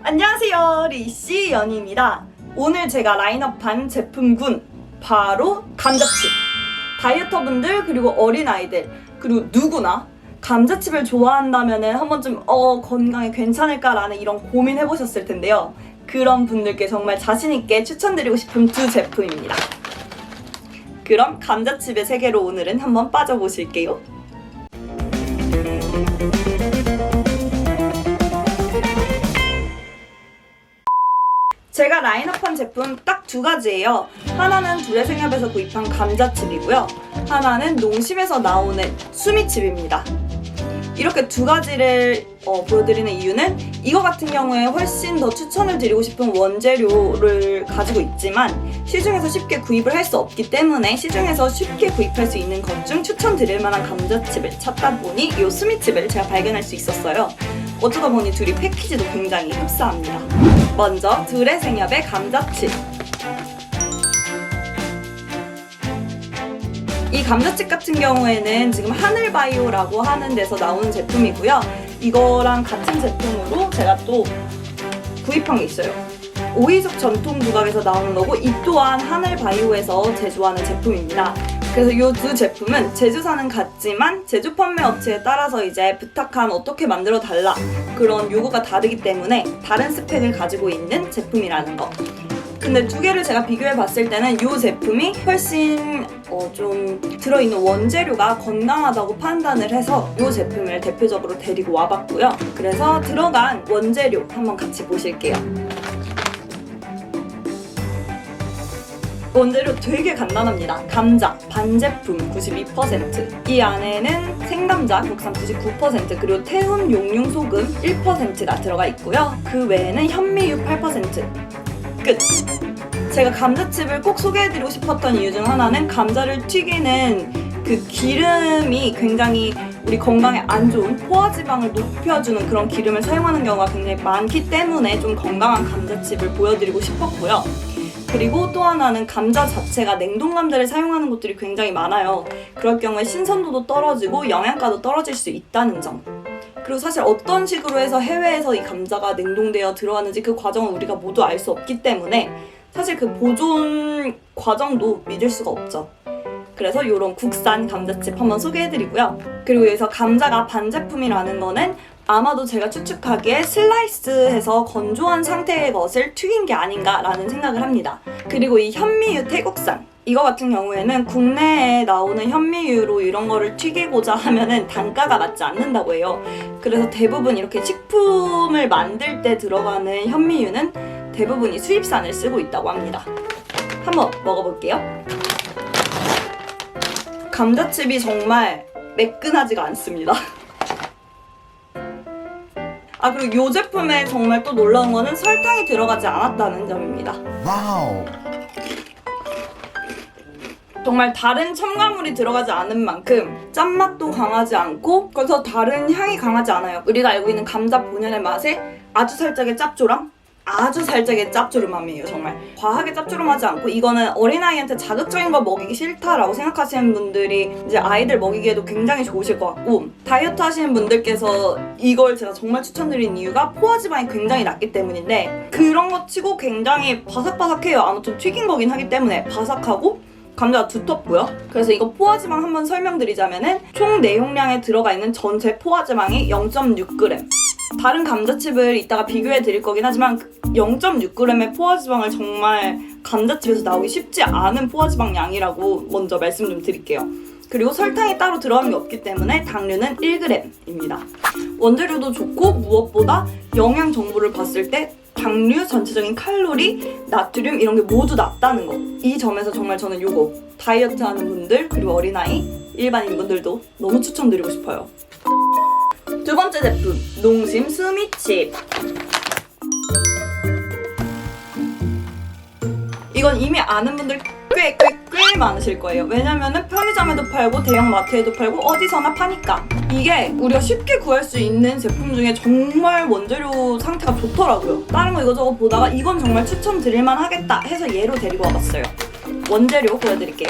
안녕하세요, 리씨 연희입니다. 오늘 제가 라인업한 제품군 바로 감자칩. 다이어터분들 그리고 어린아이들 그리고 누구나 감자칩을 좋아한다면 한 번쯤 건강에 괜찮을까라는 이런 고민해보셨을 텐데요. 그런 분들께 정말 자신있게 추천드리고 싶은 두 제품입니다. 그럼 감자칩의 세계로 오늘은 한번 빠져보실게요. 제가 라인업한 제품 딱 두 가지예요. 하나는 두레생협에서 구입한 감자칩이고요. 하나는 농심에서 나오는 수미칩입니다. 이렇게 두 가지를 보여드리는 이유는 이거 같은 경우에 훨씬 더 추천을 드리고 싶은 원재료를 가지고 있지만 시중에서 쉽게 구입을 할 수 없기 때문에 시중에서 쉽게 구입할 수 있는 것 중 추천드릴 만한 감자칩을 찾다 보니 이 수미칩을 제가 발견할 수 있었어요. 어쩌다 보니 둘이 패키지도 굉장히 흡사합니다. 먼저 두레생협의 감자칩. 이 감자칩 같은 경우에는 지금 하늘바이오라고 하는 데서 나오는 제품이고요. 이거랑 같은 제품으로 제가 또 구입한 게 있어요. 오이숙 전통 부각에서 나오는 거고 이 또한 하늘바이오에서 제조하는 제품입니다. 그래서 이 두 제품은 제조사는 같지만 제조 판매 업체에 따라서 이제 부탁한 어떻게 만들어 달라 그런 요구가 다르기 때문에 다른 스펙을 가지고 있는 제품이라는 거. 근데 두 개를 제가 비교해 봤을 때는 이 제품이 훨씬 좀 들어있는 원재료가 건강하다고 판단을 해서 이 제품을 대표적으로 데리고 와봤고요. 그래서 들어간 원재료 한번 같이 보실게요. 원재료 되게 간단합니다. 감자, 반제품 92%, 이 안에는 생감자, 국산 99%, 그리고 태움 용융소금 1%가 들어가 있고요. 그 외에는 현미유 8%. 끝! 제가 감자칩을 꼭 소개해드리고 싶었던 이유 중 하나는 감자를 튀기는 그 기름이 굉장히 우리 건강에 안 좋은 포화지방을 높여주는 그런 기름을 사용하는 경우가 굉장히 많기 때문에 좀 건강한 감자칩을 보여드리고 싶었고요. 그리고 또 하나는 감자 자체가 냉동 감자를 사용하는 곳들이 굉장히 많아요. 그럴 경우에 신선도도 떨어지고 영양가도 떨어질 수 있다는 점. 그리고 사실 어떤 식으로 해서 해외에서 이 감자가 냉동되어 들어왔는지 그 과정은 우리가 모두 알 수 없기 때문에 사실 그 보존 과정도 믿을 수가 없죠. 그래서 이런 국산 감자칩 한번 소개해드리고요. 그리고 여기서 감자가 반제품이라는 거는 아마도 제가 추측하기에 슬라이스해서 건조한 상태의 것을 튀긴 게 아닌가라는 생각을 합니다. 그리고 이 현미유 태국산 이거 같은 경우에는 국내에 나오는 현미유로 이런 거를 튀기고자 하면은 단가가 맞지 않는다고 해요. 그래서 대부분 이렇게 식품을 만들 때 들어가는 현미유는 대부분이 수입산을 쓰고 있다고 합니다. 한번 먹어볼게요. 감자칩이 정말 매끈하지가 않습니다. 그리고 이 제품에 정말 또 놀라운 거는 설탕이 들어가지 않았다는 점입니다. 와우. 정말 다른 첨가물이 들어가지 않은 만큼 짠맛도 강하지 않고 그래서 다른 향이 강하지 않아요. 우리가 알고 있는 감자 본연의 맛에 아주 살짝의 짭조름? 아주 살짝의 짭조름함이에요. 정말 과하게 짭조름하지 않고 이거는 어린아이한테 자극적인 걸 먹이기 싫다라고 생각하시는 분들이 이제 아이들 먹이기에도 굉장히 좋으실 것 같고 다이어트 하시는 분들께서 이걸 제가 정말 추천드리는 이유가 포화지방이 굉장히 낮기 때문인데 그런 거 치고 굉장히 바삭바삭해요. 아무튼 튀긴 거긴 하기 때문에 바삭하고 감자가 두텁고요. 그래서 이거 포화지방 한번 설명드리자면은 총 내용량에 들어가 있는 전체 포화지방이 0.6g. 다른 감자칩을 이따가 비교해 드릴 거긴 하지만 0.6g의 포화지방을 정말 감자칩에서 나오기 쉽지 않은 포화지방 양이라고 먼저 말씀 좀 드릴게요. 그리고 설탕이 따로 들어간 게 없기 때문에 당류는 1g입니다. 원재료도 좋고 무엇보다 영양 정보를 봤을 때 당류, 전체적인 칼로리, 나트륨 이런 게 모두 낮다는 거. 이 점에서 정말 저는 요거 다이어트 하는 분들 그리고 어린아이, 일반인 분들도 너무 추천드리고 싶어요. 두 번째 제품, 농심 수미칩. 이건 이미 아는 분들 꽤 많으실 거예요. 왜냐면은 편의점에도 팔고 대형 마트에도 팔고 어디서나 파니까. 이게 우리가 쉽게 구할 수 있는 제품 중에 정말 원재료 상태가 좋더라고요. 다른 거 이거저거 보다가 이건 정말 추천드릴만 하겠다 해서 얘로 데리고 와봤어요. 원재료 보여드릴게요.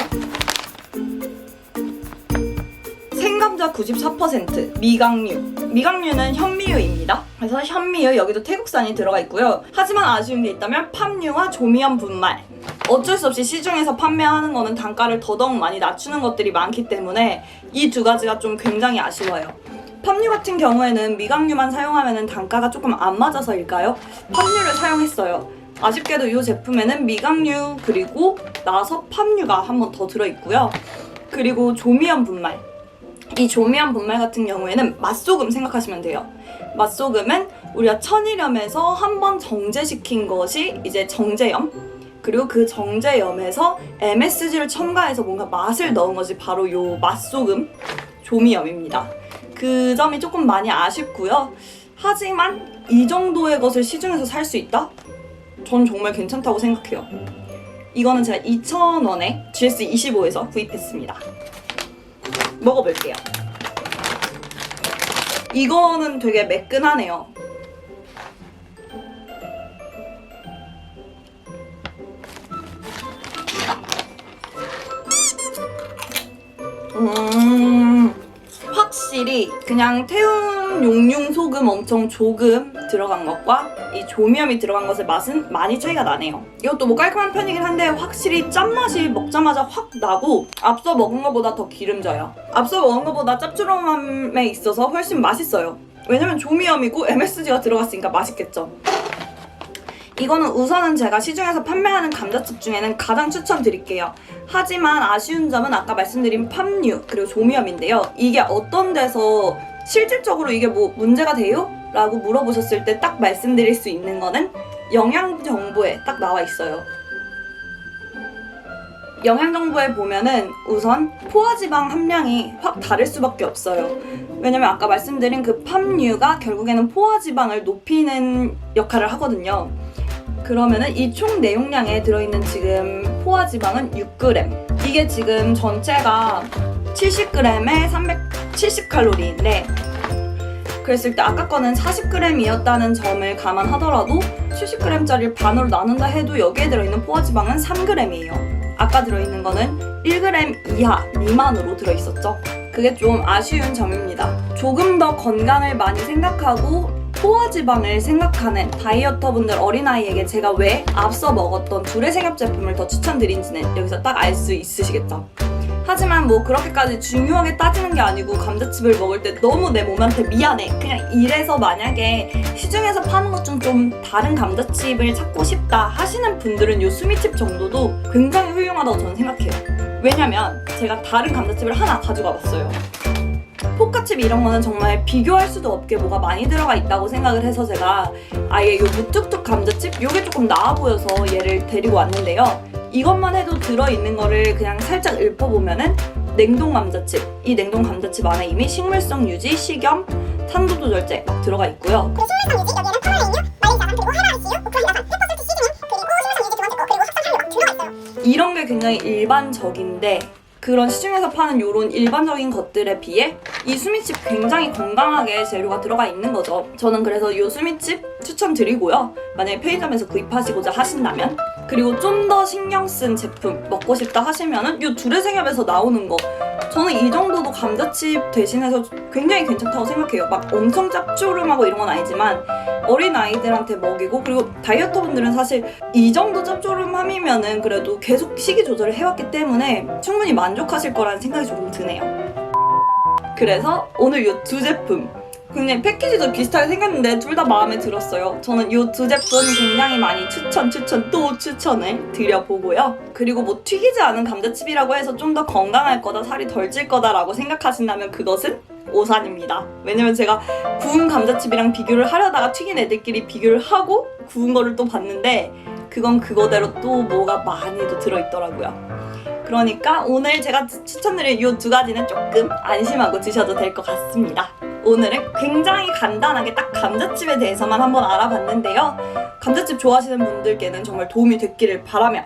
생감자 94%, 미각류는 현미유입니다. 그래서 현미유 여기도 태국산이 들어가 있고요. 하지만 아쉬운 게 있다면 팜유와 조미염 분말. 어쩔 수 없이 시중에서 판매하는 거는 단가를 더더욱 많이 낮추는 것들이 많기 때문에 이 두 가지가 좀 굉장히 아쉬워요. 팜유 같은 경우에는 미각류만 사용하면 단가가 조금 안 맞아서일까요? 팜유를 사용했어요. 아쉽게도 이 제품에는 미각류 그리고 나서 팜유가 한 번 더 들어있고요. 그리고 조미염 분말. 이 조미염 분말 같은 경우에는 맛소금 생각하시면 돼요. 맛소금은 우리가 천일염에서 한 번 정제시킨 것이 이제 정제염. 그리고 그 정제염에서 MSG를 첨가해서 뭔가 맛을 넣은 것이 바로 요 맛소금, 조미염입니다. 그 점이 조금 많이 아쉽고요. 하지만 이 정도의 것을 시중에서 살 수 있다? 전 정말 괜찮다고 생각해요. 이거는 제가 2,000원에 GS25에서 구입했습니다. 먹어볼게요. 이거는 되게 매끈하네요. 확실히 그냥 태움 용융 소금 엄청 조금 들어간 것과 이 조미염이 들어간 것의 맛은 많이 차이가 나네요. 이것도 뭐 깔끔한 편이긴 한데 확실히 짠맛이 먹자마자 확 나고 앞서 먹은 것보다 더 기름져요. 앞서 먹은 것보다 짭조름함에 있어서 훨씬 맛있어요. 왜냐면 조미염이고 MSG가 들어갔으니까 맛있겠죠. 이거는 우선은 제가 시중에서 판매하는 감자칩 중에는 가장 추천드릴게요. 하지만 아쉬운 점은 아까 말씀드린 팜유 그리고 조미염인데요. 이게 어떤 데서 실질적으로 이게 뭐 문제가 돼요? 라고 물어보셨을 때 딱 말씀드릴 수 있는 거는 영양정보에 딱 나와 있어요. 영양정보에 보면은 우선 포화지방 함량이 확 다를 수밖에 없어요. 왜냐면 아까 말씀드린 그 팜유가 결국에는 포화지방을 높이는 역할을 하거든요. 그러면은 이 총 내용량에 들어있는 지금 포화지방은 6g. 이게 지금 전체가 70g에 370칼로리인데 그랬을 때 아까 거는 40g이었다는 점을 감안하더라도 70g짜리를 반으로 나눈다 해도 여기에 들어있는 포화지방은 3g이에요. 아까 들어있는 거는 1g 이하 미만으로 들어있었죠. 그게 좀 아쉬운 점입니다. 조금 더 건강을 많이 생각하고 포화지방을 생각하는 다이어터분들 어린아이에게 제가 왜 앞서 먹었던 두레생협 제품을 더 추천드린지는 여기서 딱 알 수 있으시겠죠. 하지만 뭐 그렇게까지 중요하게 따지는 게 아니고 감자칩을 먹을 때 너무 내 몸한테 미안해 그냥 이래서 만약에 시중에서 파는 것 중 좀 다른 감자칩을 찾고 싶다 하시는 분들은 요 수미칩 정도도 굉장히 훌륭하다고 저는 생각해요. 왜냐면 제가 다른 감자칩을 하나 가져가 봤어요. 포카칩 이런 거는 정말 비교할 수도 없게 뭐가 많이 들어가 있다고 생각을 해서 제가 아예 요 무뚝뚝 감자칩 요게 조금 나아 보여서 얘를 데리고 왔는데요. 이것만 해도 들어있는 거를 그냥 살짝 읊어보면은 냉동 감자칩. 이 냉동 감자칩 안에 이미 식물성 유지, 식염, 탄도 조절제 막 들어가 있고요. 그리고 식물성 유지 여기에는 포르레인유, 마일자반 그리고 헤라이시유, 우크라이나산, 100% 시즈닝 그리고 식물성 유지 두 번째 거 그리고 합성향료 막 들어가 있어요. 이런 게 굉장히 일반적인데 그런 시중에서 파는 요런 일반적인 것들에 비해 이 수미칩 굉장히 건강하게 재료가 들어가 있는 거죠. 저는 그래서 요 수미칩 추천드리고요. 만약에 편의점에서 구입하시고자 하신다면 그리고 좀 더 신경 쓴 제품 먹고 싶다 하시면은 요 두레생협에서 나오는 거 저는 이 정도도 감자칩 대신해서 굉장히 괜찮다고 생각해요. 막 엄청 짭조름하고 이런 건 아니지만 어린아이들한테 먹이고 그리고 다이어터 분들은 사실 이 정도 짭조름함이면은 그래도 계속 식이 조절을 해왔기 때문에 충분히 만족하실 거라는 생각이 조금 드네요. 그래서 오늘 이 두 제품 그냥 패키지도 비슷하게 생겼는데 둘 다 마음에 들었어요. 저는 이 두 제품 굉장히 많이 또 추천을 드려보고요. 그리고 뭐 튀기지 않은 감자칩이라고 해서 좀 더 건강할 거다, 살이 덜 찔 거다라고 생각하신다면 그것은 오산입니다. 왜냐면 제가 구운 감자칩이랑 비교를 하려다가 튀긴 애들끼리 비교를 하고 구운 거를 또 봤는데 그건 그거대로 또 뭐가 많이도 들어있더라고요. 그러니까 오늘 제가 추천드린 이 두 가지는 조금 안심하고 드셔도 될 것 같습니다. 오늘은 굉장히 간단하게 딱 감자칩에 대해서만 한번 알아봤는데요. 감자칩 좋아하시는 분들께는 정말 도움이 됐기를 바라며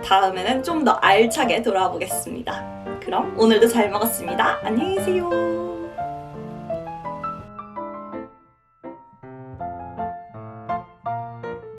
다음에는 좀 더 알차게 돌아와 보겠습니다. 그럼 오늘도 잘 먹었습니다. 안녕히 계세요.